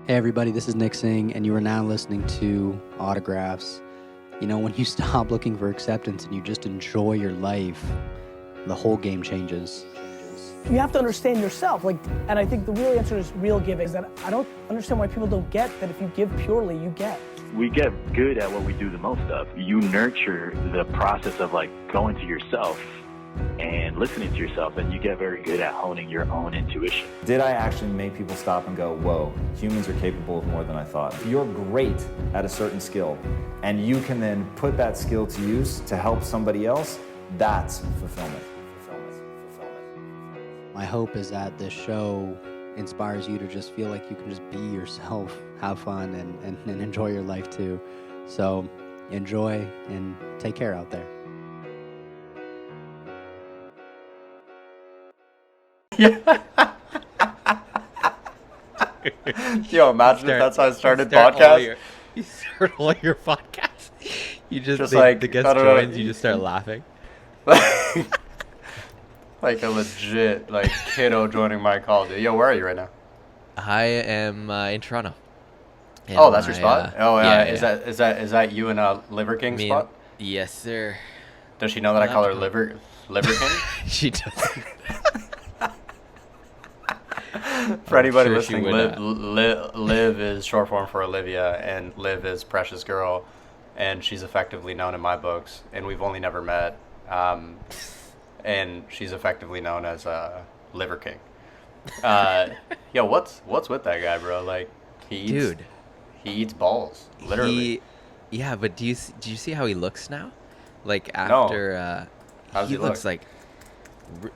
Hey everybody, this is Nick Singh, and you are now listening to Autographs. You know, when you stop looking for acceptance and you just enjoy your life, the whole game changes. You have to understand yourself, and I think the real answer is real giving. Is that I don't understand why people don't get that if you give purely, you get. We get good at what we do the most of. You nurture the process of going to yourself and listening to yourself, and you get very good at honing your own intuition. Did I actually make people stop and go, whoa, humans are capable of more than I thought? If you're great at a certain skill, and you can then put that skill to use to help somebody else, that's fulfillment. My hope is that this show inspires you to just feel like you can just be yourself, have fun, and enjoy your life too. So enjoy and take care out there. Yo, imagine if that's how I started podcast. You start all your podcasts. You just the guest I don't know. joins. You just start laughing. Like a legit kiddo joining my call, dude. Yo, where are you right now? I am in Toronto. Oh, that's your spot. yeah. Is that you and Liver King spot? Yes, sir. Does she know that I call her Liver King? She doesn't. For anybody sure listening, Liv is short form for Olivia, and Liv is Precious Girl, and she's effectively known in my books, and we've only never met. And she's effectively known as Liver King. Yo, what's with that guy, bro? He eats balls, literally. Yeah, but do you see how he looks now? No. How's he looks look?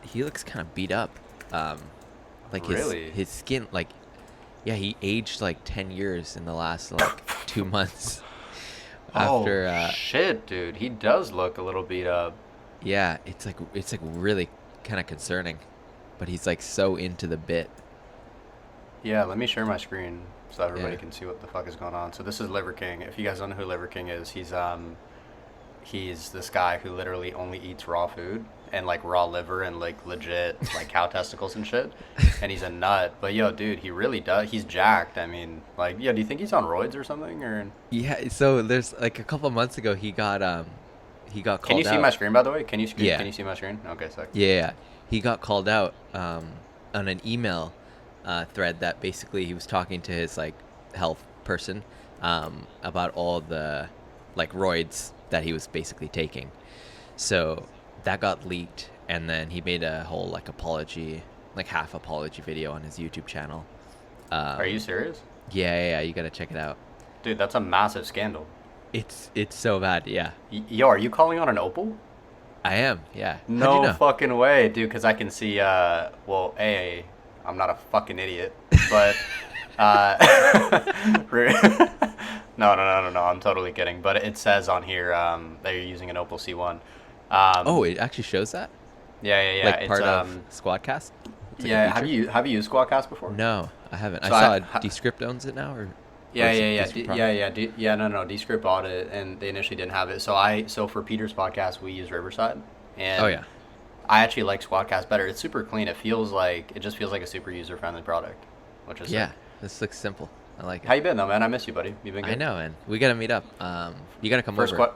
he looks kind of beat up. Really? His skin, he aged 10 years in the last 2 months. After shit, dude, he does look a little beat up. Yeah, it's really kind of concerning, but he's so into the bit. Yeah, let me share my screen so everybody can see what the fuck is going on. So this is Liver King. If you guys don't know who Liver King is, he's this guy who literally only eats raw food and raw liver and legit cow testicles and shit. And he's a nut. But yo, dude, he really does. He's jacked. I mean, do you think he's on roids or something or? Yeah. So there's a couple of months ago he got called out. Can you see my screen, by the way? Can you Yeah. Can you see my screen? Okay, sick. Yeah. He got called out on an email thread that basically he was talking to his health person about all the roids that he was basically taking. So that got leaked, and then he made a whole apology, half apology video on his YouTube channel. Are you serious? Yeah, you gotta check it out. Dude, that's a massive scandal. It's so bad, yeah. Yo, are you calling on an Opal? I am, yeah. How'd No you know? fucking way, dude, because I can see, I'm not a fucking idiot, but, no, I'm totally kidding, but it says on here, that you're using an Opal C1. It actually shows that? Yeah. It's part it's, of Squadcast? Yeah, have you used Squadcast before? No, I haven't. So I saw Descript owns it now, or? Yeah. No. Descript bought it, and they initially didn't have it. So for Peter's podcast, we use Riverside, and Oh yeah. I actually like Squadcast better. It's super clean. It just feels like a super user-friendly product, which is Yeah, sick. this looks simple. I like it. How you been though, man? I miss you, buddy. You been good? I know, and we gotta meet up. You gotta come First over.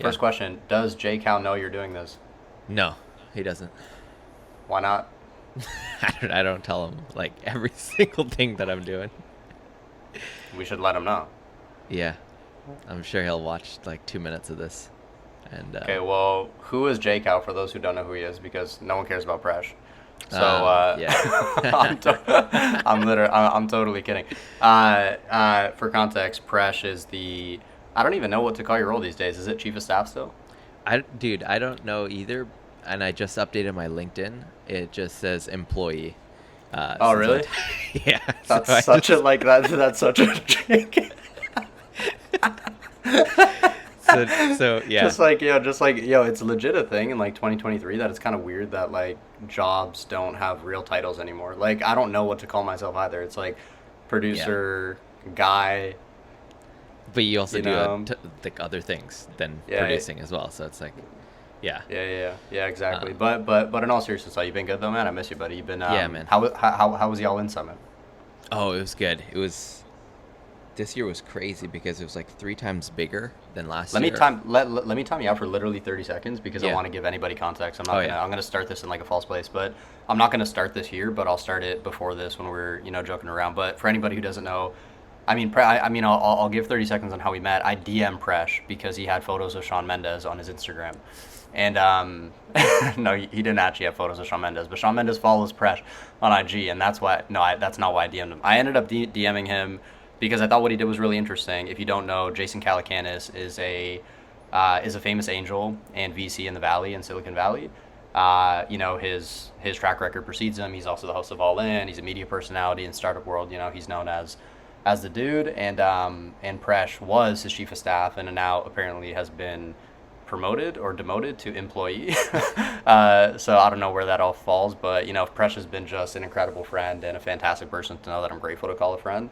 First question: does J Cal know you're doing this? No, he doesn't. Why not? I don't tell him every single thing that I'm doing. We should let him know. Yeah, I'm sure he'll watch 2 minutes of this. And Okay, well, who is J Cal for those who don't know who he is? Because no one cares about Presh. So yeah. I'm totally kidding. For context, Presh is I don't even know what to call your role these days. Is it chief of staff still? I don't know either, and I just updated my LinkedIn. It just says employee. Oh, really? Yeah. That's such a That's such a trick. So yeah. Just it's legit a thing in 2023 that it's kind of weird that jobs don't have real titles anymore. I don't know what to call myself either. It's producer, guy. But you also know? do other things than Yeah, producing as well. So it's yeah. Yeah, exactly. But in all seriousness, you've been good though, man. I miss you, buddy. You've been Yeah, man. How was y'all in Summit? Oh, it was good. It was this year was crazy because it was like 3 times bigger than last Let year. me time you out for literally 30 seconds because I Yeah. want to give anybody context. Oh, I'm gonna start this in like a false place, but I'm not gonna start this here, but I'll start it before this when we're joking around. But for anybody who doesn't know, I'll give 30 seconds on how we met. I DM Presh because he had photos of Shawn Mendes on his Instagram. And no, he didn't actually have photos of Shawn Mendes, but Shawn Mendes follows Presh on IG, and that's why. No, that's not why I DM'd him. I ended up DMing him because I thought what he did was really interesting. If you don't know, Jason Calacanis is a famous angel and VC in the Valley, in Silicon Valley. His track record precedes him. He's also the host of All In. He's a media personality in startup world. He's known as the dude. And Presh was his chief of staff, and now apparently has been promoted or demoted to employee. So I don't know where that all falls, but Presh has been just an incredible friend and a fantastic person to know that I'm grateful to call a friend.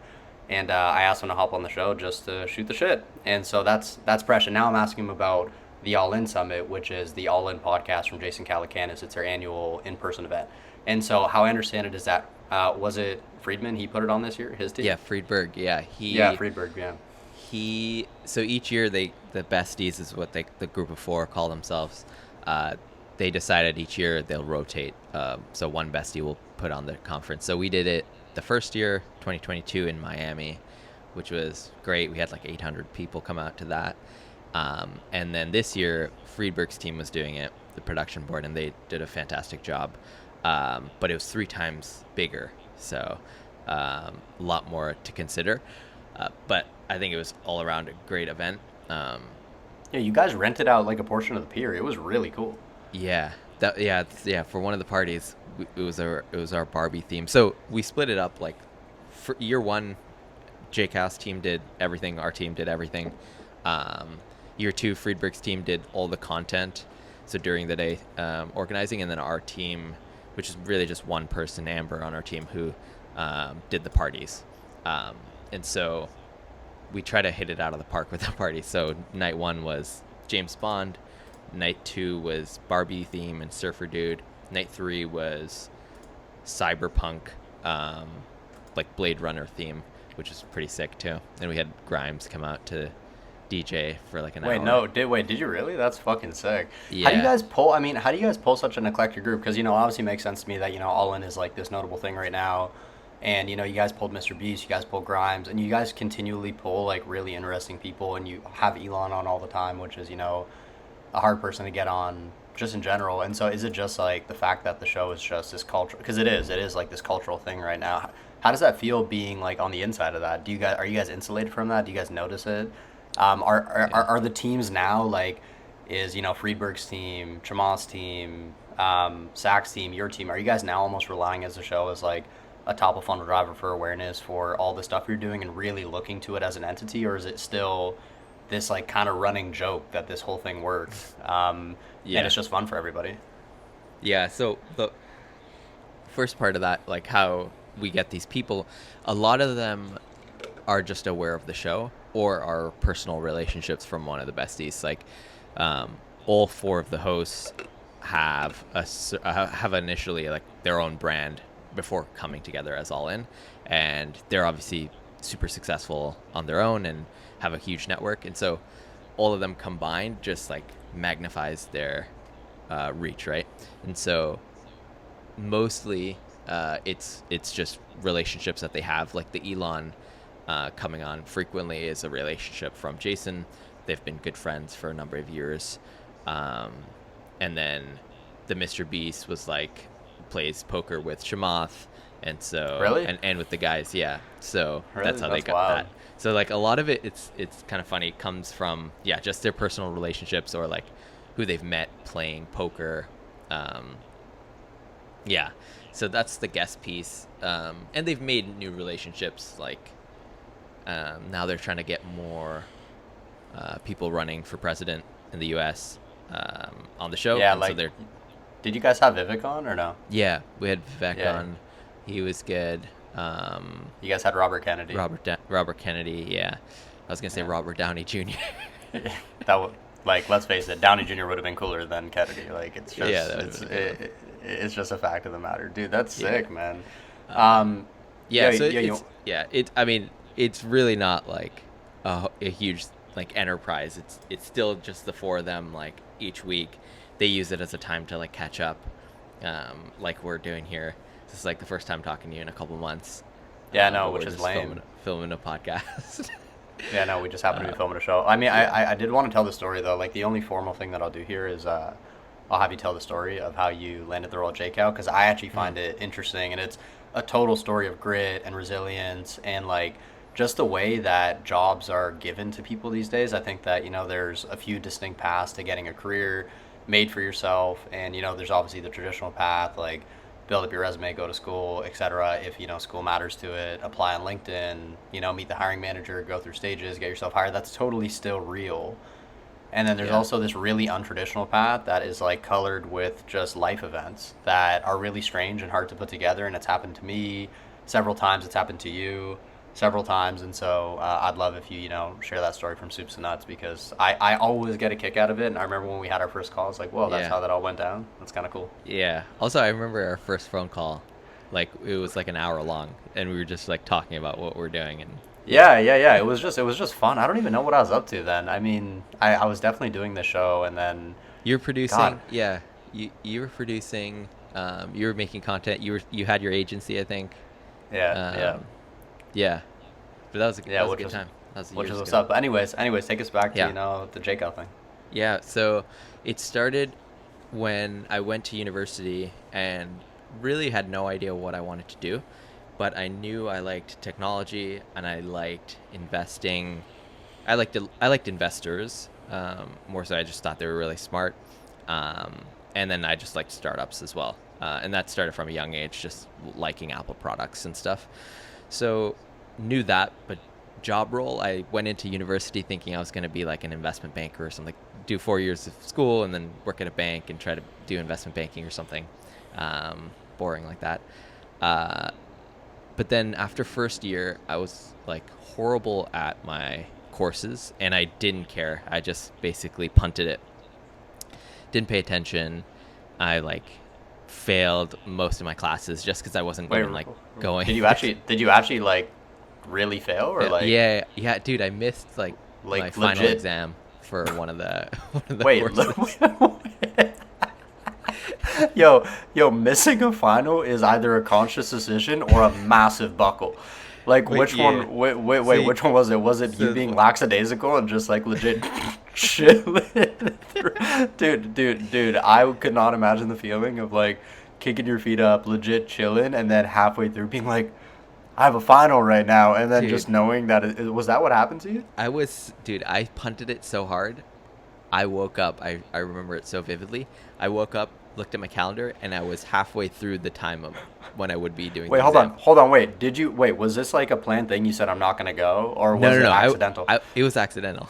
And I asked him to hop on the show just to shoot the shit. And so that's Presh. And now I'm asking him about the All In Summit, which is the All In podcast from Jason Calacanis. It's their annual in-person event. And so how I understand it is that, was it Friedman? He put it on this year, his team? Yeah, Friedberg. Yeah, Friedberg, yeah. So each year the besties is what the group of 4 call themselves. They decided each year they'll rotate. So one bestie will put on the conference. So we did it the first year, 2022, in Miami, which was great. We had like 800 people come out to that. And then this year, Friedberg's team was doing it, the production board, and they did a fantastic job. But it was 3 times bigger, so a lot more to consider. But I think it was all around a great event. Yeah, you guys rented out like a portion of the pier. It was really cool. Yeah, for one of the parties, it was our Barbie theme. So we split it up. Like for year 1, JCast team did everything. Our team did everything. Year 2, Friedberg's team did all the content. So during the day, organizing, and then our team, which is really just one person, Amber, on our team, who did the parties. And so we try to hit it out of the park with the party. So night 1 was James Bond. Night 2 was Barbie theme and Surfer Dude. Night 3 was cyberpunk, like Blade Runner theme, which is pretty sick too. And we had Grimes come out to DJ for like an hour. Did you really? That's fucking sick. Yeah. How do you guys pull such an eclectic group? Because obviously it makes sense to me that All In is like this notable thing right now. And you guys pulled Mr. Beast, you guys pulled Grimes, and you guys continually pull like really interesting people, and you have Elon on all the time, which is a hard person to get on just in general. And so is it just like the fact that the show is just this culture, because it is like this cultural thing right now. How does that feel being like on the inside of that? Are you guys insulated from that? Do you guys notice it? Are the teams now like, is Friedberg's team, Chamath's team, Zach's team, your team, are you guys now almost relying as a show as like a top of funnel driver for awareness for all the stuff you're doing and really looking to it as an entity, or is it still this like kind of running joke that this whole thing works, and it's just fun for everybody? Yeah, so the first part of that, like how we get these people, a lot of them are just aware of the show or are personal relationships from one of the besties. Like all 4 of the hosts have initially like their own brand before coming together as All In, and they're obviously super successful on their own and have a huge network, and so all of them combined just like magnifies their reach, right? And so mostly it's just relationships that they have. Like the Elon coming on frequently is a relationship from Jason. They've been good friends for a number of years, and then the Mr. Beast was like plays poker with Chamath, and so really and with the guys, yeah. So really? That's how they got wild. that. So like a lot of it, it's kind of funny, comes from just their personal relationships or like who they've met playing poker. So that's the guest piece, and they've made new relationships. Like now they're trying to get more people running for president in the U.S. On the show. Yeah, and like. So they're, did you guys have Vivek on or no? yeah, we had Vivek on. He was good. You guys had Robert Kennedy. Robert Kennedy, yeah. I was gonna say Robert Downey Jr. That would, like, let's face it, Downey Jr. would have been cooler than Kennedy. Like, it's just it's just a fact of the matter, dude. That's sick, man. I mean, it's really not like a huge like enterprise. It's still just the four of them. Like each week, they use it as a time to like catch up, like we're doing here. This is like the first time talking to you in a couple months. Yeah, no, but which we're is just lame. Filming a podcast. Yeah, no, we just happen to be filming a show. I mean, I did want to tell the story though. Like the only formal thing that I'll do here is I'll have you tell the story of how you landed the role of J-Cow, because I actually find it interesting, and it's a total story of grit and resilience and like just the way that jobs are given to people these days. I think that, you know, there's a few distinct paths to getting a career made for yourself, and, you know, there's obviously the traditional path, like build up your resume, go to school, etc. If, you know, school matters to it, apply on LinkedIn, you know, meet the hiring manager, go through stages, get yourself hired. That's totally still real. And then there's also this really untraditional path that is like colored with just life events that are really strange and hard to put together. And it's happened to me several times. It's happened to you several times. And so I'd love if you, you know, share that story from soups to nuts, because I always get a kick out of it. And I remember when we had our first call, it's like, well, that's how that all went down. That's kind of cool. Yeah. Also, I remember our first phone call, like it was like an hour long, and we were just like talking about what we're doing. And yeah. It was just fun. I don't even know what I was up to then. I mean, I was definitely doing the show, and then you're producing. God. Yeah, you were producing. You were making content. You had your agency, I think. Yeah. But that was a good time. That was which is what's up. But anyways, take us back to, you know, the J-Cow thing. Yeah. So it started when I went to university and really had no idea what I wanted to do. But I knew I liked technology and I liked investing. I liked investors more so. I just thought they were really smart, and then I just liked startups as well. And that started from a young age, just liking Apple products and stuff. So knew that, but job role, I went into university thinking I was going to be like an investment banker or something, do 4 years of school and then work at a bank and try to do investment banking or something boring like that. But then after first year, I was like horrible at my courses and I didn't care. I just basically punted it. Didn't pay attention. I like failed most of my classes just because I wasn't even like going. Did you actually like really fail, or like? Yeah, dude, I missed like my final exam for one of the courses. Yo, missing a final is either a conscious decision or a massive buckle. Like, which one? Wait, which one was it? Was it you being lackadaisical and just like legit chilling? Dude, I could not imagine the feeling of like kicking your feet up, legit chilling, and then halfway through being like, I have a final right now, and then just knowing that was that what happened to you? I punted it so hard. I woke up. I remember it so vividly. I woke up, looked at my calendar, and I was halfway through the time of when I would be doing. Wait, hold on. Wait, was this like a planned thing? You said I'm not gonna go, or was it accidental? It was accidental.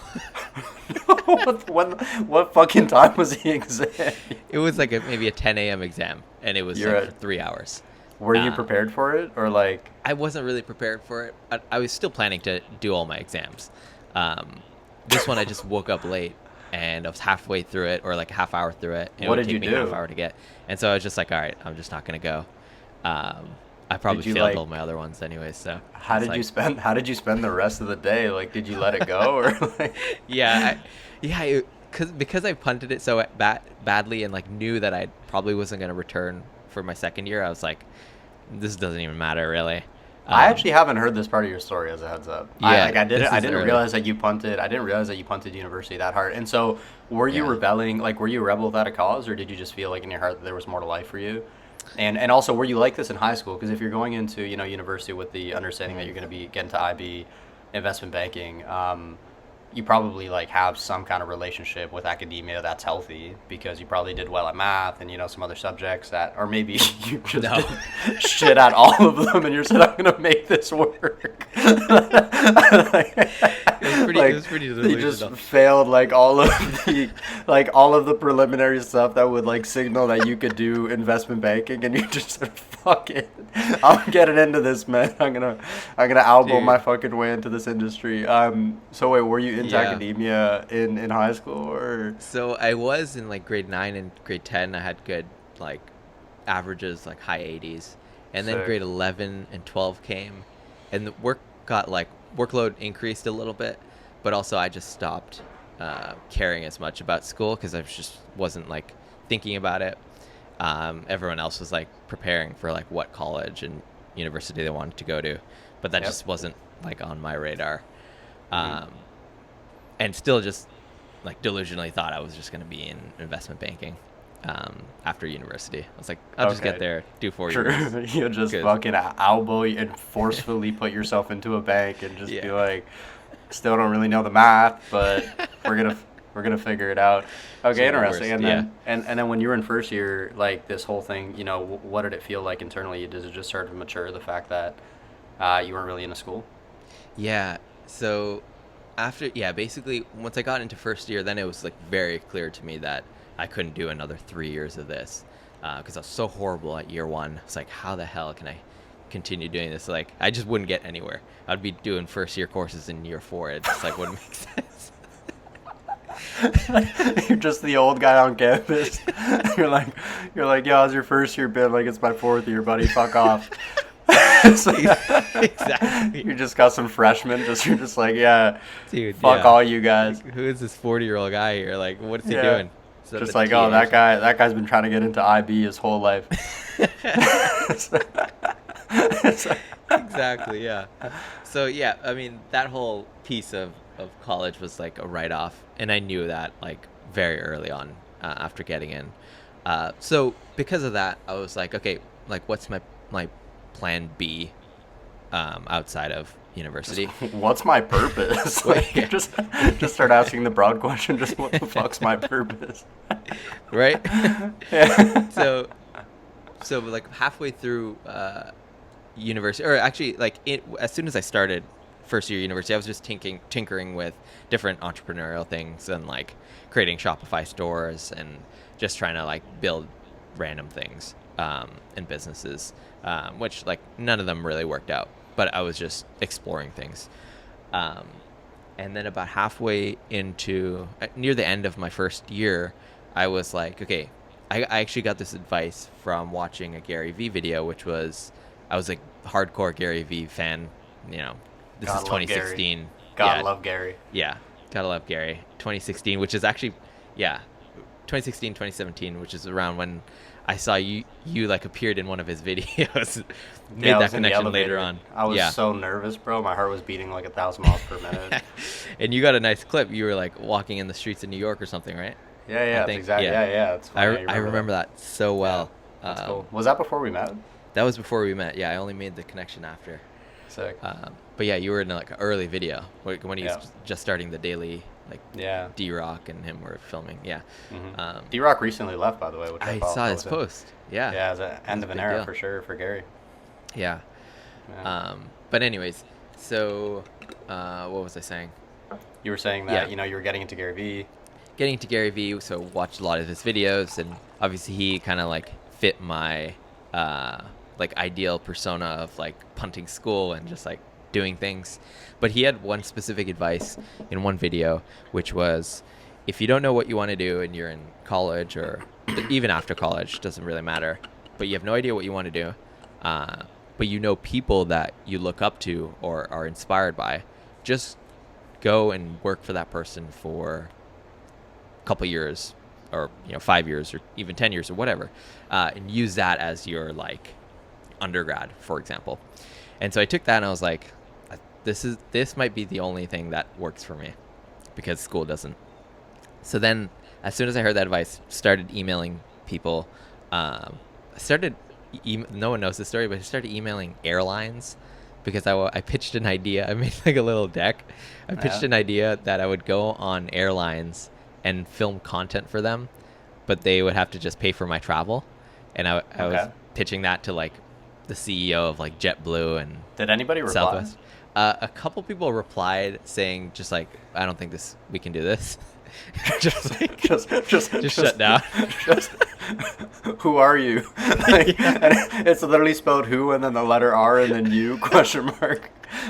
What fucking time was the exam? It was like maybe a 10 a.m. exam, and it was like for 3 hours. Were you prepared for it, or like? I wasn't really prepared for it. I was still planning to do all my exams. This one I just woke up late. And I was halfway through it, or like a half hour through it. And what it would did take you me do? A half hour to get. And so I was just like, all right, I'm just not gonna go. I probably failed all my other ones anyways. So how did you spend the rest of the day? Like, did you let it go, or like? Because I punted it so badly and like knew that I probably wasn't gonna return for my second year. I was like, this doesn't even matter really. I actually haven't heard this part of your story, as a heads up. Yeah, I didn't realize that you punted. I didn't realize that you punted university that hard. And so, were you rebelling? Like, were you a rebel without a cause, or did you just feel like in your heart that there was more to life for you? And also, were you like this in high school? Because if you're going into university with the understanding that you're going to be getting to IB, investment banking, you probably like have some kind of relationship with academia that's healthy, because you probably did well at math and some other subjects that, or maybe you just did shit at all of them and you're saying, I'm gonna make this work. It was pretty you just failed like all of the preliminary stuff that would like signal that you could do investment banking, and you just said, fuck it, I'm getting into this, man. I'm gonna elbow my fucking way into this industry. So wait, were you into academia in high school, or? So I was in like grade 9 and grade 10. I had good like averages, like high 80s, and then grade 11 and 12 came, and the work got like workload increased a little bit, but also I just stopped caring as much about school because I just wasn't like thinking about it. Everyone else was like preparing for like what college and university they wanted to go to, but that just wasn't like on my radar. And still just like delusionally thought I was just going to be in investment banking after university. I was like, I'll just get there, do 4 years. You'll just fucking elbow and forcefully put yourself into a bank and just be like, still don't really know the math, but we're gonna figure it out. Okay, interesting. And then and then when you were in first year, like this whole thing, you know, what did it feel like internally? Does it just start to mature, the fact that you weren't really into school? Yeah. So after, basically once I got into first year, then it was like very clear to me that I couldn't do another 3 years of this because I was so horrible at year one. It's like, how the hell can I continue doing this? Like, I just wouldn't get anywhere. I'd be doing first year courses in year 4. It just like wouldn't make sense. You're just the old guy on campus. You're like, yo, how's your first year been? Like, it's my 4th year, buddy. Fuck off. Exactly. You just got some freshmen. You're just like, yeah, dude. Fuck all you guys. Like, who is this 40-year-old guy here? Like, what is he doing? Just like, oh, that guy's been trying to get into IB his whole life. Exactly, yeah. So, yeah, I mean, that whole piece of college was like a write-off, and I knew that like very early on after getting in. So because of that, I was like, okay, like what's my plan B outside of university? What's my purpose? Like, just start asking the broad question. Just what the fuck's my purpose? Right? Yeah. So like halfway through university, or actually like as soon as I started first year university, I was just tinkering with different entrepreneurial things and like creating Shopify stores and just trying to like build random things and businesses, which like none of them really worked out, but I was just exploring things. And then about halfway into near the end of my first year, I was like, okay, I actually got this advice from watching a Gary Vee video, which was, I was like hardcore Gary Vee fan, you know. This is 2016. Gotta love Gary. Yeah, gotta love Gary. 2016, which is actually, 2016, 2017, which is around when I saw you like appeared in one of his videos. Made that connection later on. I was so nervous, bro. My heart was beating like 1,000 miles per minute. And you got a nice clip. You were like walking in the streets of New York or something, right? Yeah, exactly. Yeah. I remember that so well. Yeah, that's cool. Was that before we met? That was before we met. Yeah, I only made the connection after. Sick. But yeah, you were in like an early video when he was just starting the daily, like D-Rock and him were filming. Yeah. Mm-hmm. D-Rock recently left, by the way. Which I saw his post. Yeah. Yeah, it was the end of an era for sure for Gary. Yeah. But anyways, so what was I saying? You were saying that you were getting into Gary Vee. Getting into Gary Vee, so watched a lot of his videos, and obviously he kind of like fit my like ideal persona of like punting school and just like doing things. But he had one specific advice in one video, which was, if you don't know what you want to do and you're in college or even after college, doesn't really matter, but you have no idea what you want to do, but you know people that you look up to or are inspired by, just go and work for that person for a couple years, or 5 years, or even 10 years, or whatever, and use that as your like undergrad, for example. And so I took that and I was like, this might be the only thing that works for me, because school doesn't. So then as soon as I heard that advice, started emailing people. No one knows this story, but I started emailing airlines because I pitched an idea. I made like a little deck. I pitched an idea that I would go on airlines and film content for them, but they would have to just pay for my travel. And I was pitching that to like the CEO of like JetBlue and did anybody reply? Southwest. A couple people replied saying just like, I don't think we can do this. just shut down. Who are you? Like, and it's literally spelled who and then the letter R and then you ?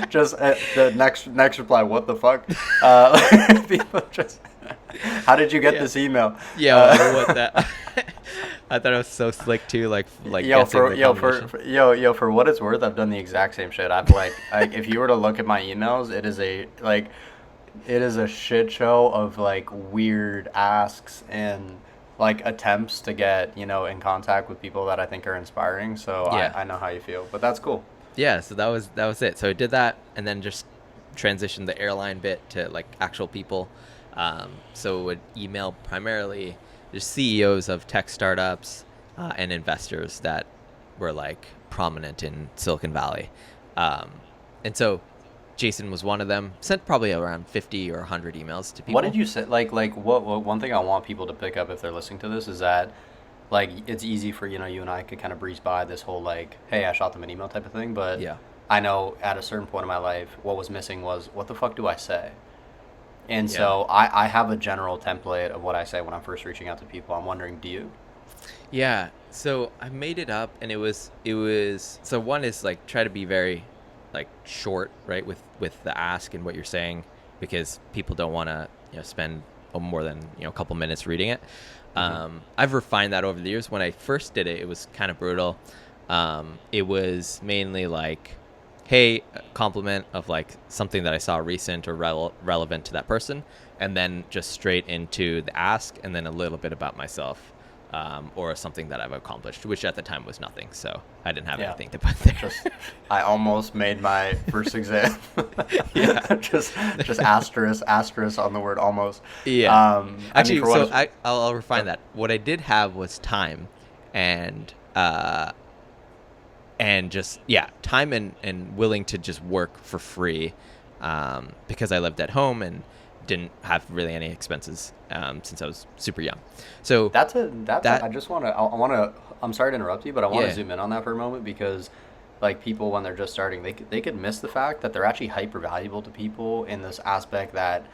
Just the next reply. What the fuck? People just. How did you get this email? Yeah, what that. I thought it was so slick too, like yo, guessing the combination. for what it's worth, I've done the exact same shit. I've if you were to look at my emails, it is a shit show of like weird asks and like attempts to get, in contact with people that I think are inspiring. So Yeah. I know how you feel, but that's cool. Yeah, so that was it. So I did that, and then just transitioned the airline bit to like actual people. So would email primarily just CEOs of tech startups and investors that were like prominent in Silicon Valley. And so Jason was one of them. Sent probably around 50 or 100 emails to people. What did you say? Like what one thing I want people to pick up if they're listening to this is that like it's easy for you and I could kind of breeze by this whole like, hey, I shot them an email type of thing, but Yeah. I know at a certain point in my life what was missing was what the fuck do I say? And so I have a general template of what I say when I'm first reaching out to people. I'm wondering, do you? Yeah, so I made it up, and it was so one is like try to be very like short, right, with the ask and what you're saying, because people don't want to spend more than a couple minutes reading it. I've refined that over the years. When I first did it, it was kind of brutal. It was mainly like, hey, a compliment of like something that I saw recent or relevant to that person, and then just straight into the ask, and then a little bit about myself, or something that I've accomplished, which at the time was nothing, so I didn't have anything to put there. I almost made my first exam. just asterisk on the word almost. Yeah. Actually, so I'll refine that. What I did have was time, and just time and willing to just work for free, because I lived at home and didn't have really any expenses since I was super young. So I just want to I'm sorry to interrupt you, but I want to zoom in on that for a moment, because like people when they're just starting, they could miss the fact that they're actually hyper valuable to people in this aspect that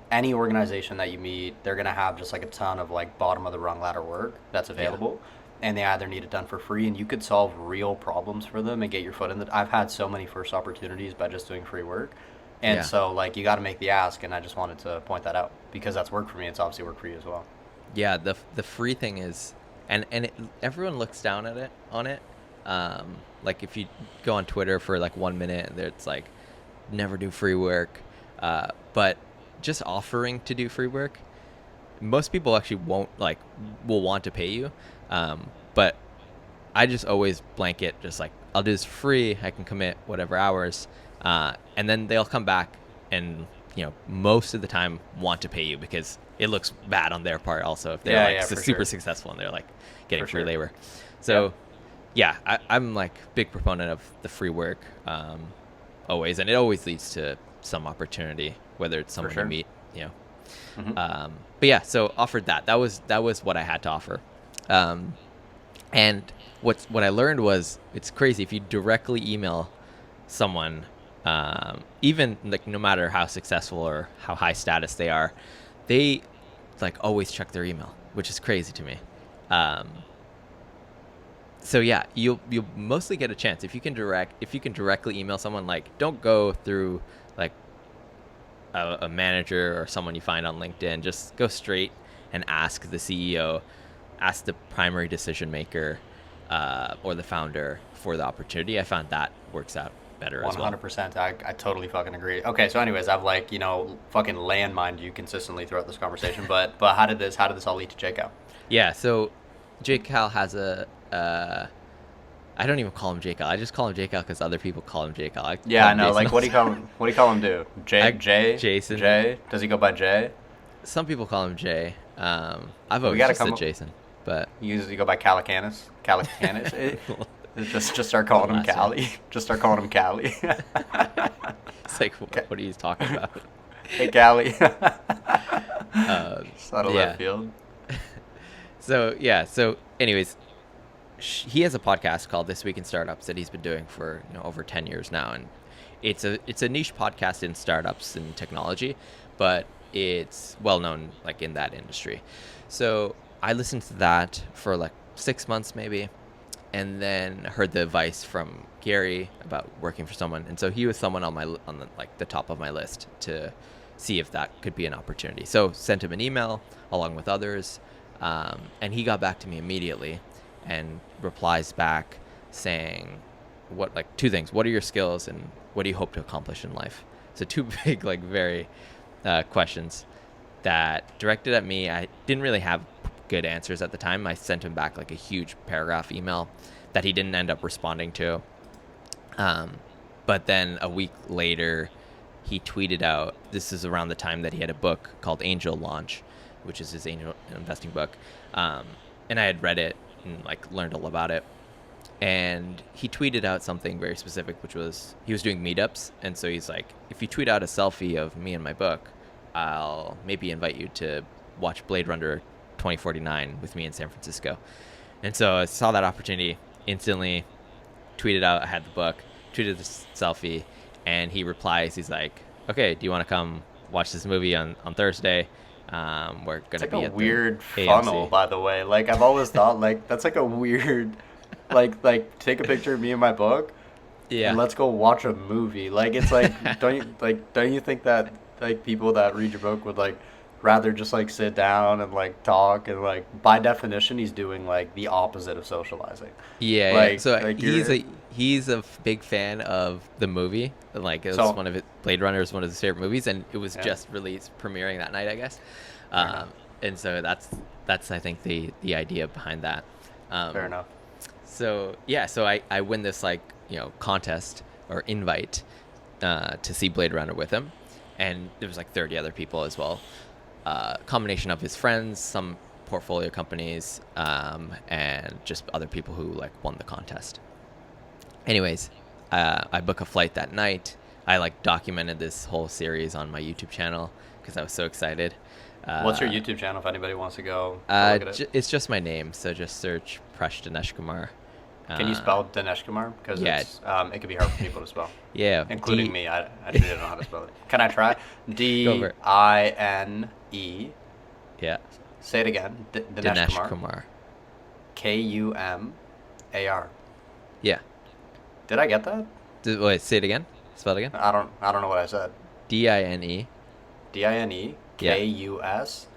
any organization that you meet, they're going to have just like a ton of like bottom of the rung ladder work that's available. And they either need it done for free, and you could solve real problems for them and get your foot in the. I've had so many first opportunities by just doing free work. And so like you got to make the ask, and I just wanted to point that out because that's worked for me. It's obviously worked for you as well. Yeah, the free thing is, and everyone looks down at it on it. Like if you go on Twitter for like 1 minute, and it's like, never do free work. But just offering to do free work, most people actually will want to pay you. But I just always blanket just like, I'll do this for free. I can commit whatever hours. And then they'll come back and, most of the time want to pay you, because it looks bad on their part also if they're super successful and they're like getting free labor. So I'm like big proponent of the free work, always. And it always leads to some opportunity, whether it's someone you meet, but yeah, so offered that. That was what I had to offer. And what I learned was, it's crazy if you directly email someone, even like no matter how successful or how high status they are, they like always check their email, which is crazy to me. So yeah, you'll mostly get a chance if you can directly email someone. Like, don't go through like a manager or someone you find on LinkedIn. Just go straight and ask the CEO, ask the primary decision maker, or the founder for the opportunity. I found that works out better as well. 100%. I totally fucking agree. Okay, so anyways, I've like, fucking landmined you consistently throughout this conversation, but how did this all lead to J-Cal? Yeah, so J-Cal has I don't even call him J-Cal. I just call him J-Cal because other people call him J-Cal. I know. Like, what do you call him? Jason. Jay? Does he go by Jay? Some people call him Jay. I've always just said Jason, but you go by Calacanis. Just start calling him Cali. Just start calling him Cali. It's like, what are you talking about? Hey, Cali. Just out of left field. So anyways, he has a podcast called This Week in Startups that he's been doing for over 10 years now, and it's a niche podcast in startups and technology, but it's well known like in that industry. So I listened to that for like 6 months maybe, and then heard the advice from Gary about working for someone, and so he was someone on the top of my list to see if that could be an opportunity. So sent him an email along with others, And he got back to me immediately and replies back saying, two things. What are your skills and what do you hope to accomplish in life? So two big, very questions that directed at me. I didn't really have good answers at the time. I sent him back a huge paragraph email that he didn't end up responding to. But then a week later, he tweeted out, this is around the time that he had a book called Angel Launch, which is his angel investing book. And I had read it and learned all about it. And he tweeted out something very specific, which was he was doing meetups. And so he's like, if you tweet out a selfie of me and my book, I'll maybe invite you to watch Blade Runner 2049 with me in San Francisco. And so I saw that opportunity, instantly tweeted out I had the book, tweeted the selfie, and he replies, he's like, okay, do you want to come watch this movie on Thursday? We're going to be at a weird the funnel, AMC. by the way. I've always thought, that's a weird, take a picture of me and my book, and let's go watch a movie. It's don't you think that, people that read your book would, rather just, sit down and, talk, and, by definition, he's doing, the opposite of socializing. Yeah, so he's a big fan of the movie. It was one of his, Blade Runner is one of his favorite movies, and it was just released, premiering that night, I guess. And so that's I think the idea behind that. Fair enough. So I win this contest or invite to see Blade Runner with him, and there was 30 other people as well. Combination of his friends, some portfolio companies, and just other people who won the contest. Anyways, I book a flight that night. I documented this whole series on my YouTube channel because I was so excited. What's your YouTube channel if anybody wants to go look at it? It's just my name, so just search Presh Dineshkumar. Can you spell Dineshkumar? Because it could be hard for people to spell. Yeah. Including me. I actually don't know how to spell it. Can I try? Dine. Yeah. Say it again. Dineshkumar. Kumar. Yeah. Did I get that? Wait, say it again. Spell it again. I don't know what I said. Dine. DinekUSMR.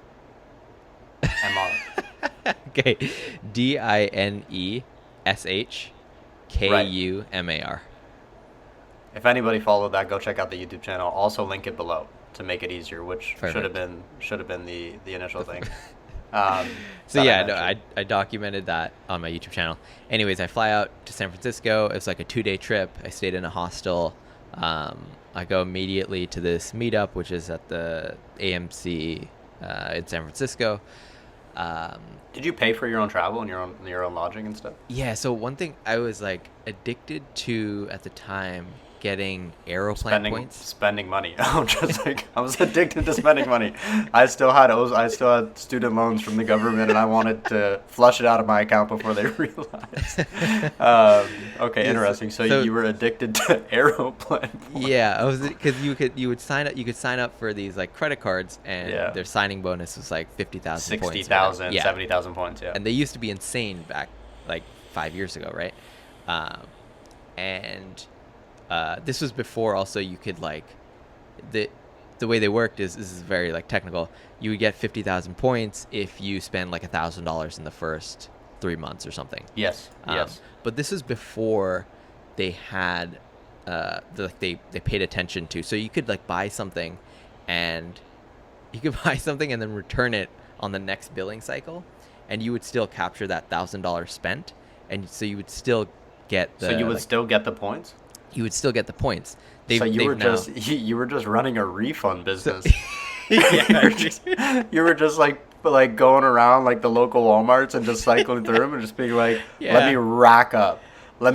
Okay. Dineshkumar. If anybody followed that, go check out the YouTube channel. Also link it below to make it easier, which should have been the initial thing. So yeah, I documented that on my YouTube channel. Anyways, I fly out to San Francisco. It's a 2-day trip. I stayed in a hostel. I go immediately to this meetup, which is at the AMC in San Francisco. Did you pay for your own travel and your own lodging and stuff? Yeah. So one thing I was addicted to at the time, getting aeroplane points. Spending money. I was addicted to spending money. I still had student loans from the government, and I wanted to flush it out of my account before they realized. Okay, interesting. So you were addicted to aeroplane points. Yeah, I was, because you could sign up. You could sign up for these credit cards, and their signing bonus was 50,000 points. 60,000, 70,000 points. Yeah. And they used to be insane back 5 years ago, right? This was before also you could the way they worked is very technical. You would get 50,000 points if you spend $1,000 in the first 3 months or something. Yes. Yes. But this is before they had they paid attention to. So you could buy something and then return it on the next billing cycle, and you would still capture that $1,000 spent, and so you would still get the. So you would still get the points. You would still get the points. So you were just running a refund business. You were just going around the local Walmarts and just cycling through them and just being let me rack up. Not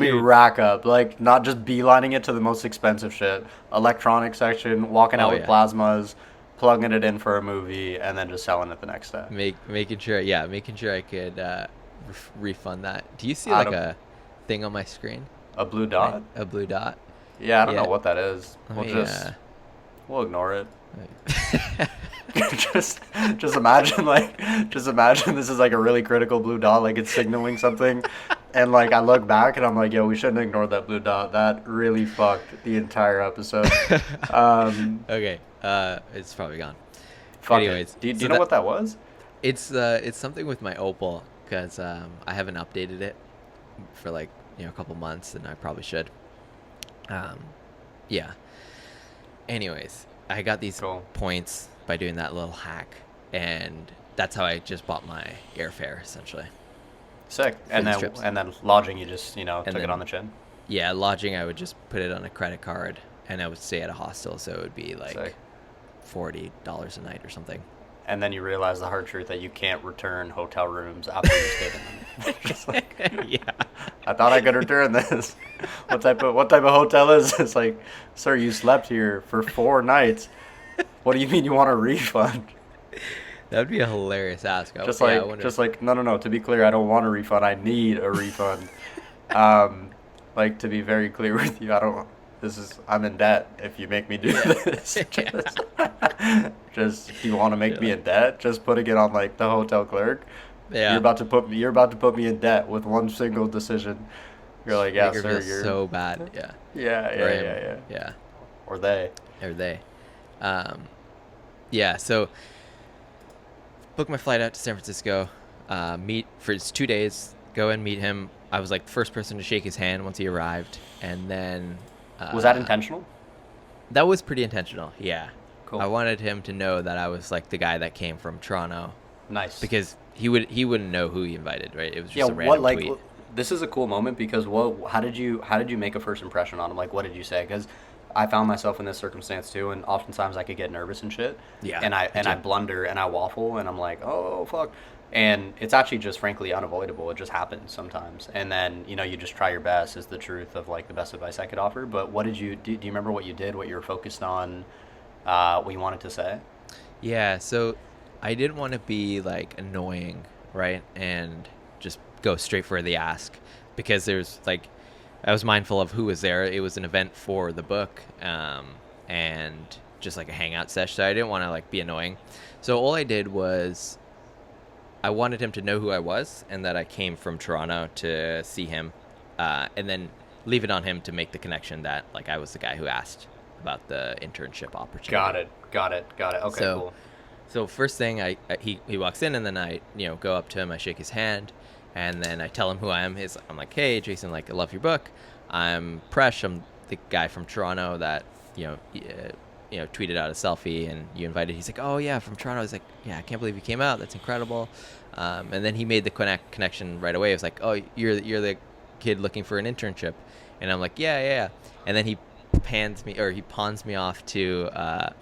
just beelining it to the most expensive shit. Electronics section, walking out with plasmas, plugging it in for a movie, and then just selling it the next day. Making sure I could refund that. Do you see a thing on my screen? A blue dot? A blue dot. Yeah, I don't know what that is. We'll ignore it. just imagine this is a really critical blue dot, it's signaling something, and I look back and I'm yo, we shouldn't ignore that blue dot. That really fucked the entire episode. Okay, it's probably gone. Anyways, do you know what that was? It's something with my Opal because I haven't updated it for like a couple months, and I probably should. Yeah. Anyways, I got these Cool. points by doing that little hack, and that's how I just bought my airfare essentially. Sick. And these then trips. and then lodging, you just took it then- on the chin. Yeah, lodging I would just put it on a credit card, and I would stay at a hostel, so it would be like Sick. $40 a night or something. And then you realize the hard truth that you can't return hotel rooms after you stayed in them. Just like, Yeah. I thought I could return this. What type of hotel is this? Like, sir, you slept here for 4 nights. What do you mean you want a refund? That would be a hilarious ask. I Just wonder- like, no. To be clear, I don't want a refund. I need a refund. Like, to be very clear with you, I'm in debt if you make me do this. Just, you want to make me in debt? Just putting it on like the hotel clerk. Yeah. You're about to put me in debt with one single decision. You're like, yeah, Make her sir, feel you're so bad. Yeah. yeah. Yeah. Or they. Or they. Yeah, so booked my flight out to San Francisco, meet for 2 days, go and meet him. I was like the first person to shake his hand once he arrived, and then Was that intentional? that was pretty intentional. Yeah. Cool. I wanted him to know that I was like the guy that came from Toronto, Nice. because he wouldn't know who he invited, right? It was just Yeah, a random what tweet. this is a cool moment because how did you make a first impression on him? Like, what did you say? Because I found myself in this circumstance too, and oftentimes I could get nervous and shit. Yeah, And me I too. blunder and I waffle and I'm like, oh fuck, and it's actually just frankly unavoidable. It just happens sometimes, and then you just try your best. Is the truth of like the best advice I could offer. But what did you do? Do you remember what you did? What you were focused on? What you wanted to say? Yeah, so I didn't want to be like annoying, right? And just go straight for the ask, because there's like, I was mindful of who was there. It was an event for the book, and just like a hangout session. So I didn't want to like be annoying. So all I did was I wanted him to know who I was and that I came from Toronto to see him, and then leave it on him to make the connection that like I was the guy who asked about the internship opportunity. Got it. Okay, So- cool. So first thing, he walks in, and then I go up to him, I shake his hand, and then I tell him who I am. I'm like, hey Jason, like I love your book. I'm Presh. I'm the guy from Toronto that tweeted out a selfie and you invited. He's like, oh yeah, from Toronto. I was like, yeah, I can't believe you came out. That's incredible. And then he made the connection right away. It was like, oh, you're the kid looking for an internship, and I'm like, yeah. And then he pawns me off to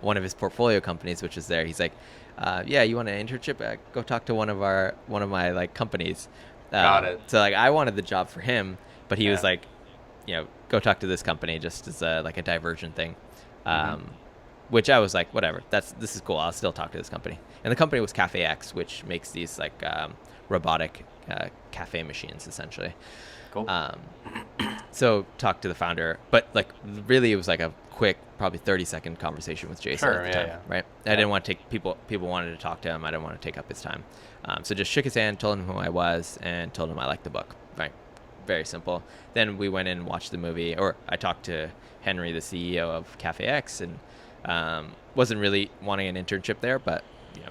one of his portfolio companies, which is there. He's like, yeah, you want an internship? Go talk to one of my like companies. Got it. So like I wanted the job for him, but he was Yeah. like, go talk to this company, just as like a diversion thing. Which I was like, whatever. This is cool. I'll still talk to this company. And the company was Cafe X, which makes these like robotic cafe machines essentially. Cool. So talked to the founder, but like really it was like a quick, probably 30-second conversation with Jason Sure, at the yeah, time, yeah. right? I didn't want to take people wanted to talk to him. I didn't want to take up his time. So just shook his hand, told him who I was, and told him I liked the book. Right, very simple. Then we went in and watched the movie, or I talked to Henry, the CEO of Cafe X, and wasn't really wanting an internship there, but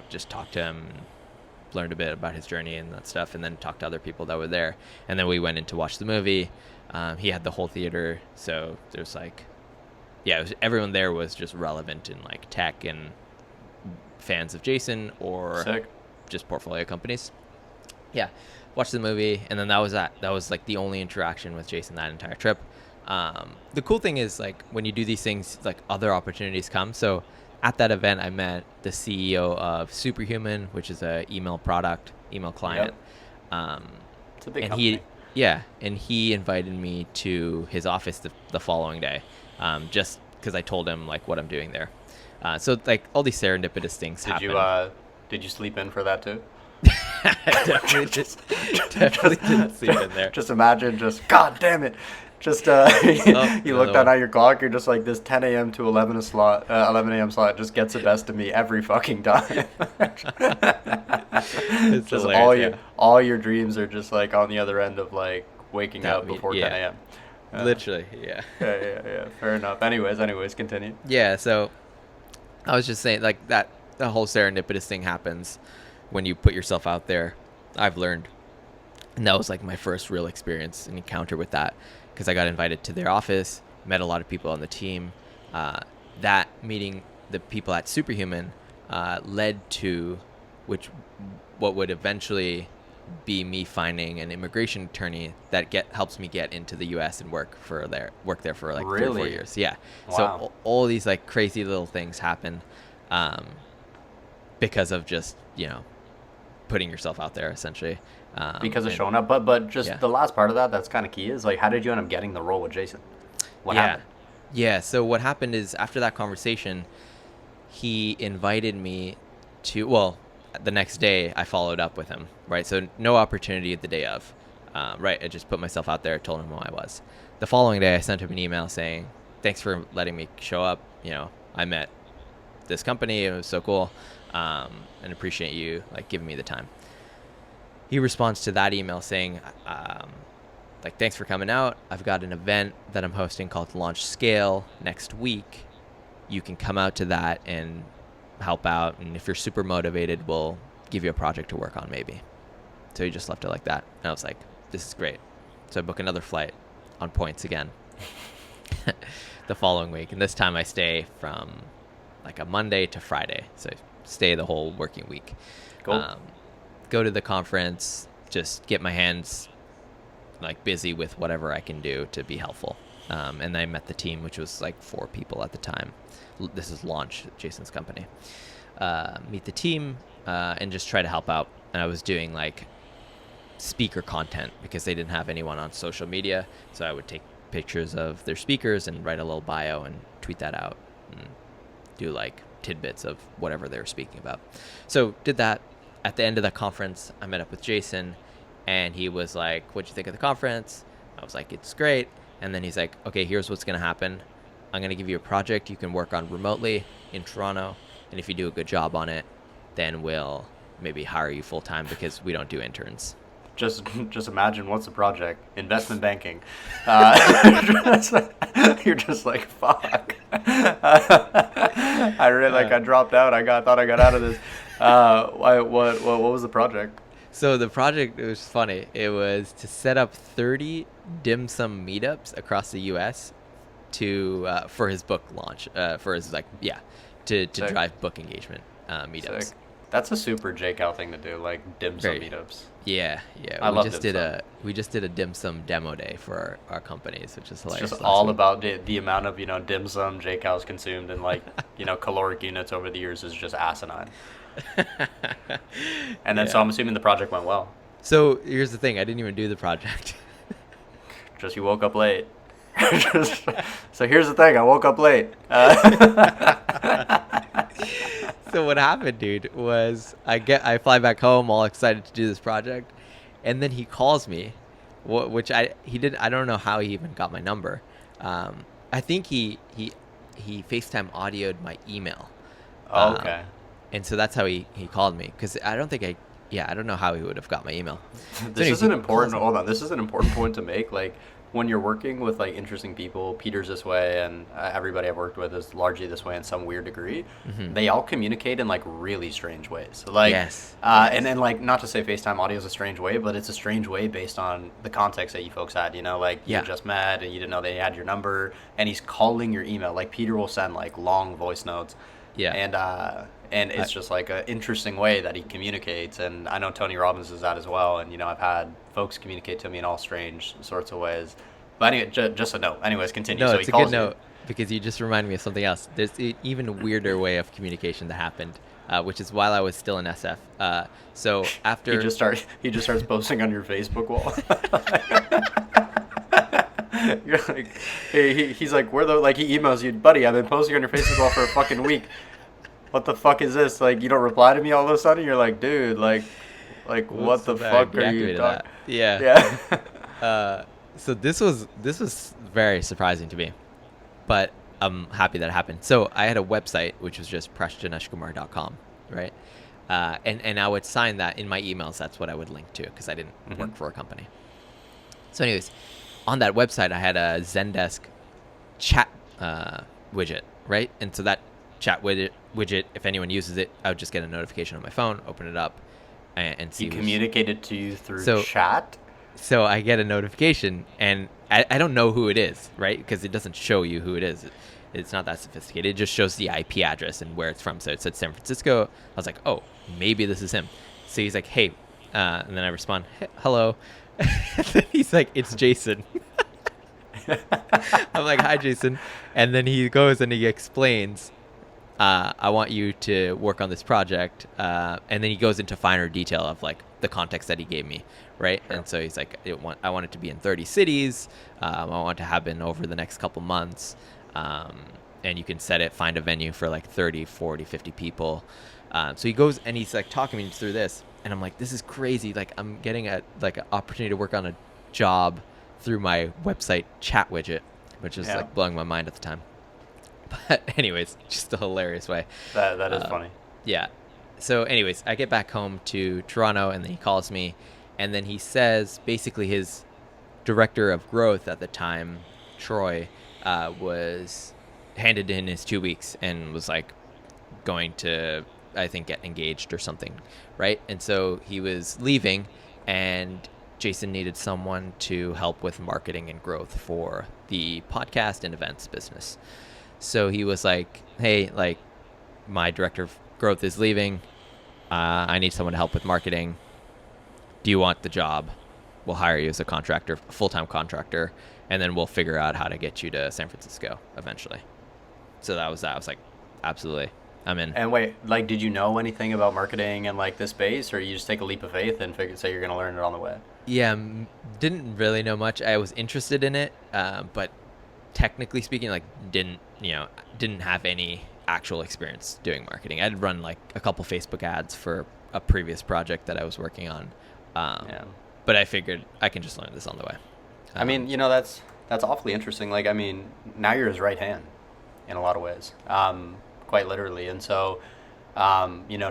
just talked to him. And learned a bit about his journey and that stuff, and then talked to other people that were there, and then we went in to watch the movie. He had the whole theater, so there's like, everyone there was just relevant in like tech and fans of Jason or Sick. just portfolio companies. Watched the movie, and then that was like the only interaction with Jason that entire trip. The cool thing is like when you do these things, like other opportunities come. So at that event, I met the CEO of Superhuman, which is a email client. It's a big And company. he invited me to his office the following day, just because I told him like what I'm doing there. So like all these serendipitous things happen. Did you sleep in for that too? Definitely didn't sleep in there. Just imagine, God damn it. Just you look down at your clock. You're just like, this 10 a.m. to 11 a.m. slot just gets the best of me every fucking time. It's Just hilarious, all your dreams are just like on the other end of like waking up before 10 a.m. Literally, yeah. Yeah. Fair enough. Anyways, continue. Yeah, so I was just saying like that the whole serendipitous thing happens. when you put yourself out there. I've learned. And that was like my first real experience and encounter with that, because I got invited to their office, met a lot of people on the team. That meeting the people at Superhuman led to what would eventually be me finding an immigration attorney that helps me get into the U.S. and work there for like 3 or 4 years. Yeah. Wow. So all these like crazy little things happen because of just, putting yourself out there essentially. Because of showing up. But just Yeah. the last part of that's kind of key is like, how did you end up getting the role with Jason? What happened? Yeah. So what happened is after that conversation, he invited me to, the next day I followed up with him, right? So no opportunity the day of, right? I just put myself out there, told him who I was. The following day I sent him an email saying, thanks for letting me show up. I met this company. It was so cool. And appreciate you like giving me the time. He responds to that email saying, thanks for coming out. I've got an event that I'm hosting called Launch Scale next week. You can come out to that and help out. And if you're super motivated, we'll give you a project to work on maybe. So he just left it like that. And I was like, this is great. So I book another flight on points again the following week. And this time I stay from like a Monday to Friday. So I stay the whole working week. Cool. Go to the conference, just get my hands like busy with whatever I can do to be helpful. And I met the team, which was like 4 people at the time. This is Launch, Jason's company. Meet the team and just try to help out. And I was doing like speaker content because they didn't have anyone on social media. So I would take pictures of their speakers and write a little bio and tweet that out and do like tidbits of whatever they were speaking about. So did that. At the end of the conference, I met up with Jason, and he was like, what'd you think of the conference? I was like, it's great. And then he's like, okay, here's what's going to happen. I'm going to give you a project you can work on remotely in Toronto. And if you do a good job on it, then we'll maybe hire you full time because we don't do interns. Just imagine, what's the project? Investment banking. You're just like, fuck. I dropped out. I thought I got out of this. What was the project? So the project, it was funny. It was to set up 30 dim sum meetups across the U.S. for his book launch. To drive book engagement meetups. Sick. That's a super J-Cal thing to do, like dim sum meetups. Yeah. We just did a dim sum demo day for our companies, which is hilarious. It's just all about the amount of dim sum J-Cal's consumed, and like caloric units over the years is just asinine. And then so I'm assuming the project went well. So here's the thing: I didn't even do the project. Just you woke up late. So here's the thing: I woke up late. So what happened, dude, was I fly back home all excited to do this project, and then he calls me, which I don't know how he even got my number. I think he FaceTime audioed my email. Oh, okay. And so that's how he called me, because I don't know how he would have got my email. This is an important point to make. Like, when you're working with like interesting people, Peter's this way, and everybody I've worked with is largely this way in some weird degree. Mm-hmm. They all communicate in like really strange ways. Like, yes. And then like, not to say FaceTime audio is a strange way, but it's a strange way based on the context that you folks had. You just met and you didn't know they had your number, and he's calling your email. Like, Peter will send like long voice notes. Yeah. And it's just like an interesting way that he communicates. And I know Tony Robbins does that as well. And, I've had folks communicate to me in all strange sorts of ways. But anyway, just a note. Anyways, continue. No, so it's a good note, because you just reminded me of something else. There's an even weirder way of communication that happened, which is while I was still in SF. So after... He just starts posting on your Facebook wall. You're like, he's like, he emails you, buddy, I've been posting on your Facebook wall for a fucking week. What the fuck is this? Like, you don't reply to me all of a sudden? You're like, dude, like what the fuck are you talking? Yeah. So this was very surprising to me, but I'm happy that it happened. So I had a website, which was just PreshDineshkumar.com, right? And I would sign that in my emails. That's what I would link to, because I didn't work for a company. So anyways, on that website, I had a Zendesk chat widget, right? And so that chat widget. If anyone uses it, I would just get a notification on my phone, open it up, and see. He communicated to you through chat? So I get a notification, and I don't know who it is, right? Because it doesn't show you who it is. It's not that sophisticated. It just shows the IP address and where it's from. So it said San Francisco. I was like, oh, maybe this is him. So he's like, hey. And then I respond, hello. And then he's like, it's Jason. I'm like, hi, Jason. And then he goes and he explains, I want you to work on this project. And then he goes into finer detail of like the context that he gave me, right? Sure. And so he's like, I want it to be in 30 cities. I want it to happen over the next couple months. And you can find a venue for like 30, 40, 50 people. So he goes and he's like talking me through this. And I'm like, this is crazy. Like I'm getting an opportunity to work on a job through my website chat widget, which is like blowing my mind at the time. But anyways, just a hilarious way. That is funny. Yeah. So anyways, I get back home to Toronto and then he calls me and then he says basically his director of growth at the time, Troy, was handed in his 2 weeks and was like going to, I think, get engaged or something, right? And so he was leaving and Jason needed someone to help with marketing and growth for the podcast and events business. So he was like, hey, like my director of growth is leaving. I need someone to help with marketing. Do you want the job? We'll hire you as a contractor, a full-time contractor, and then we'll figure out how to get you to San Francisco eventually. So that was that. I was like, absolutely. I'm in. And wait, like, did you know anything about marketing and like this space, or you just take a leap of faith and say you're going to learn it on the way? Yeah, didn't really know much. I was interested in it, but technically speaking, like, didn't have any actual experience doing marketing. I'd run like a couple Facebook ads for a previous project that I was working on. But I figured I can just learn this on the way. I mean, that's awfully interesting. Like, I mean, now you're his right hand in a lot of ways. Quite literally. And so,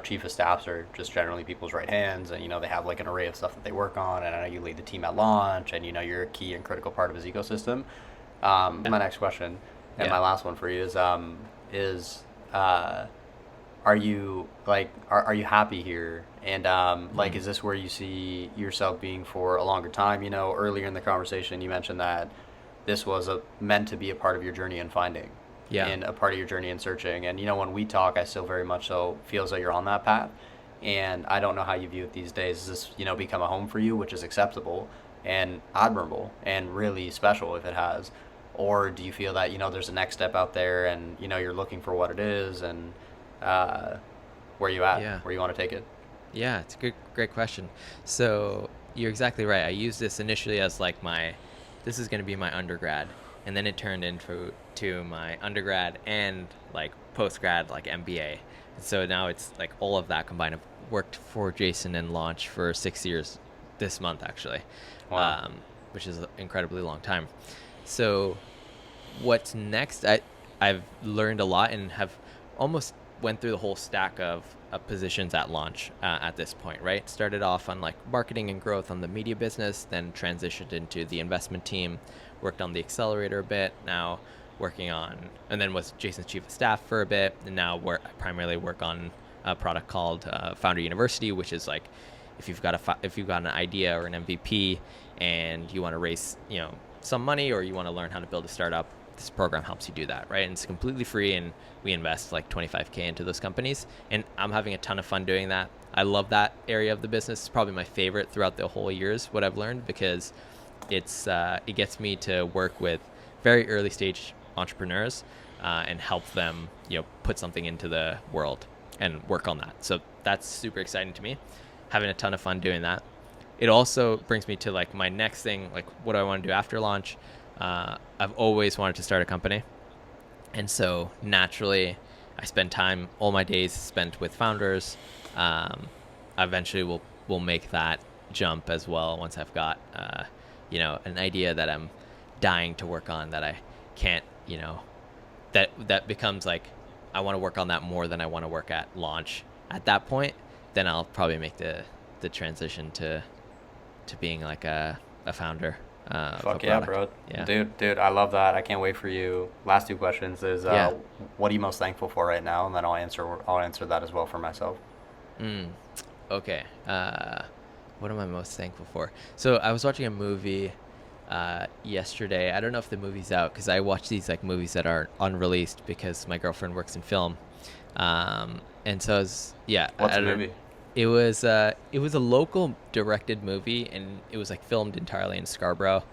chief of staffs are just generally people's right hands, and, they have like an array of stuff that they work on. And I know you lead the team at launch, and, you're a key and critical part of his ecosystem. My next question, and my last one for you are you happy here? And, is this where you see yourself being for a longer time? Earlier in the conversation, you mentioned that this was meant to be a part of your journey in finding. Yeah. And a part of your journey in searching. And, when we talk, I still very much so feel as though you're on that path. And I don't know how you view it these days. Has this, become a home for you, which is acceptable and admirable and really special if it has? Or do you feel that, there's a next step out there and, you're looking for what it is and where you at? Yeah. Where you want to take it? Yeah, it's a great question. So you're exactly right. I used this initially as like this is going to be my undergrad. And then it turned into my undergrad and like post-grad, like MBA. So now it's like all of that combined. I've worked for Jason and Launch for 6 years this month, actually. Wow. Which is an incredibly long time. So what's next? I've learned a lot and have almost went through the whole stack of positions at Launch at this point, right? Started off on like marketing and growth on the media business, then transitioned into the investment team, worked on the accelerator a bit, now working on, and then was Jason's chief of staff for a bit, and now I primarily work on a product called Founder University, which is like if you've got an idea or an MVP and you want to raise some money or you want to learn how to build a startup, this program helps you do that, right? And it's completely free, and we invest like $25K into those companies, and I'm having a ton of fun doing that. I love that area of the business. It's probably my favorite throughout the whole years, what I've learned, because it gets me to work with very early stage entrepreneurs and help them put something into the world and work on that. So that's super exciting to me, having a ton of fun doing that. It also brings me to like my next thing, like what do I want to do after Launch? I've always wanted to start a company, and so naturally I spend time, all my days spent with founders. Eventually we'll make that jump as well once I've got an idea that I'm dying to work on that I can't, that becomes like I want to work on that more than I want to work at Launch. At that point, then I'll probably make the transition to being like a founder Fuck yeah, bro. Yeah. Dude, I love that. I can't wait for you. Last two questions is what are you most thankful for right now? And then I'll answer that as well for myself. Okay. What am I most thankful for? So I was watching a movie yesterday. I don't know if the movie's out because I watch these like movies that are unreleased because my girlfriend works in film. And so What's the movie? It was a local directed movie, and it was like filmed entirely in Scarborough.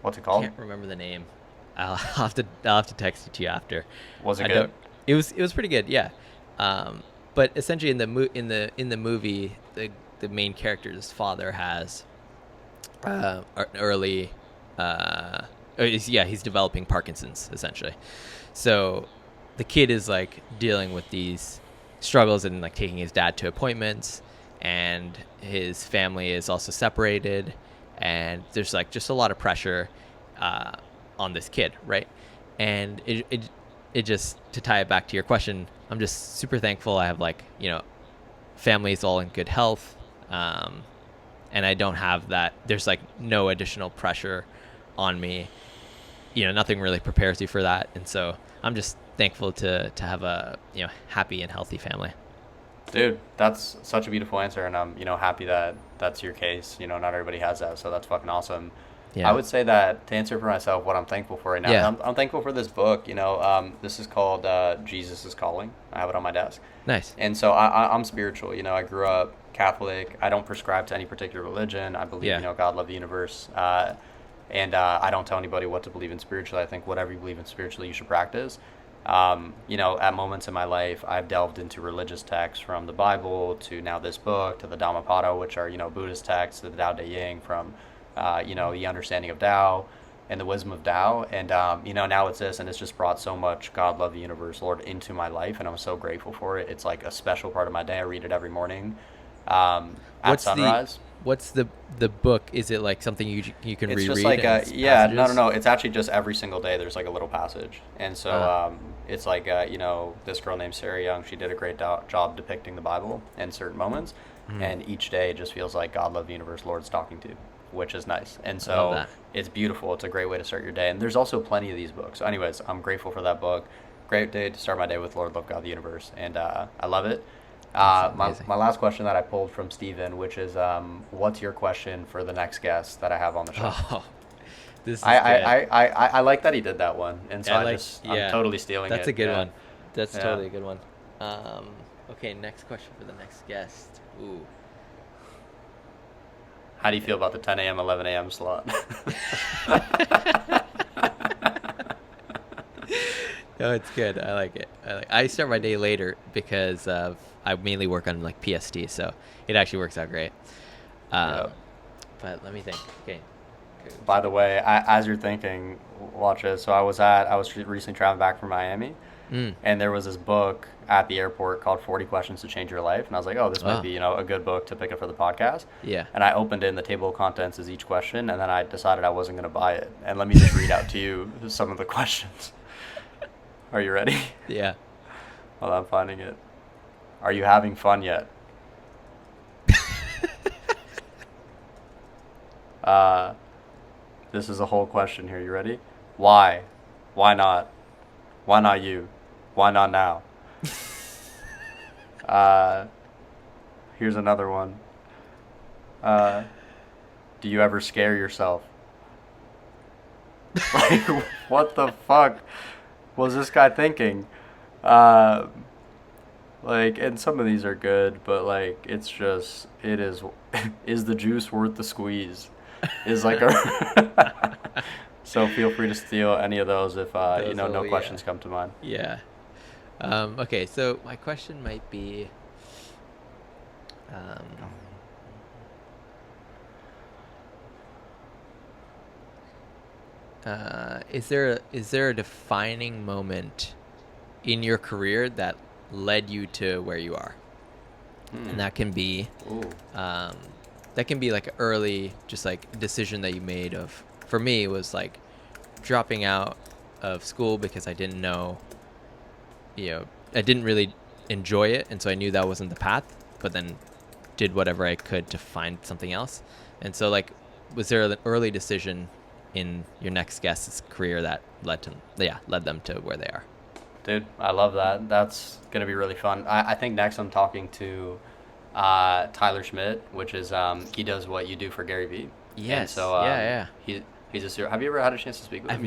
What's it called? I can't remember the name. I'll have to text it to you after. Was it good? It was pretty good, yeah. But essentially in the movie, the main character's father has an early he's developing Parkinson's essentially. So the kid is like dealing with these struggles and like taking his dad to appointments, and his family is also separated, and there's like just a lot of pressure on this kid, right? And it just, to tie it back to your question, I'm just super thankful I have like, families all in good health, and I don't have that. There's like no additional pressure on me. Nothing really prepares you for that, and so I'm just thankful to have a happy and healthy family. Dude, that's such a beautiful answer, and I'm happy that that's your case. Not everybody has that, so that's fucking awesome. Yeah. I would say that to answer for myself, what I'm thankful for right now. Yeah. I'm thankful for this book. This is called Jesus is Calling. I have it on my desk. Nice. And so I'm spiritual. I grew up Catholic. I don't prescribe to any particular religion. I believe God loved the universe. And I don't tell anybody what to believe in spiritually. I think whatever you believe in spiritually, you should practice. At moments in my life, I've delved into religious texts from the Bible to now this book to the Dhammapada, which are, Buddhist texts, to the Tao Te Ching from, the understanding of Tao and the wisdom of Tao. And, now it's this, and it's just brought so much God, love the universe, Lord, into my life. And I'm so grateful for it. It's like a special part of my day. I read it every morning at sunrise. What's the book? Is it like something you can reread? It's just like no. It's actually just every single day there's like a little passage, and so it's like this girl named Sarah Young. She did a great job depicting the Bible in certain moments, and each day just feels like God, love the universe, Lord's talking to, which is nice. And so it's beautiful. It's a great way to start your day. And there's also plenty of these books. So anyways, I'm grateful for that book. Great day to start my day with Lord, love God, the universe, and I love it. My last question that I pulled from Steven, which is, what's your question for the next guest that I have on the show? Oh, this is I like that he did that one, and so I'm totally stealing it. That's a good one. That's totally a good one. Okay, next question for the next guest. Ooh. How do you feel about the 10 a.m., 11 a.m. slot? No, it's good. I like it. I start my day later because I mainly work on like PST, so it actually works out great. But let me think. Okay. By the way, as you're thinking, watch this. So I was recently traveling back from Miami, and there was this book at the airport called 40 Questions to Change Your Life, and I was like, oh, this might be a good book to pick up for the podcast. Yeah. And I opened it, and the table of contents is each question, and then I decided I wasn't going to buy it. And let me just read out to you some of the questions. Are you ready? Yeah. Well, I'm finding it. Are you having fun yet? This is a whole question here. You ready? Why? Why not? Why not you? Why not now? Here's another one. Do you ever scare yourself? Like, what the fuck was this guy thinking? And some of these are good, but like, it's just, is the juice worth the squeeze? Is like so feel free to steal any of those if no questions come to mind. Yeah. Okay, so my question might be, is there a defining moment in your career that led you to where you are? And that can be like an early just like decision that you made of, for me it was like dropping out of school because I didn't know, I didn't really enjoy it, and so I knew that wasn't the path, but then did whatever I could to find something else. And so like was there an early decision in your next guest's career that led them to where they are? Dude, I love that. That's going to be really fun. I think next I'm talking to Tyler Schmidt, which is he does what you do for Gary Vee. Yes. And so he's have you ever had a chance to speak with him?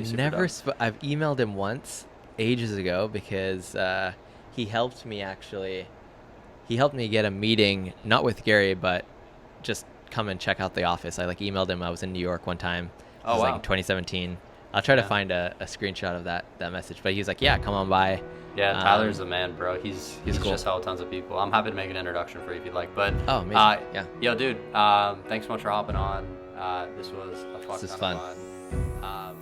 I've emailed him once ages ago because he helped me get a meeting, not with Gary, but just come and check out the office. I emailed him. I was in New York one time. Oh, wow. Like in 2017. I'll try to find a screenshot of that message. But he was like, yeah, come on by. Yeah, Tyler's the man, bro. He's cool. just helped tons of people. I'm happy to make an introduction for you if you'd like. But amazing. Yeah. Yo, dude, thanks so much for hopping on. This was a fuck ton of fun.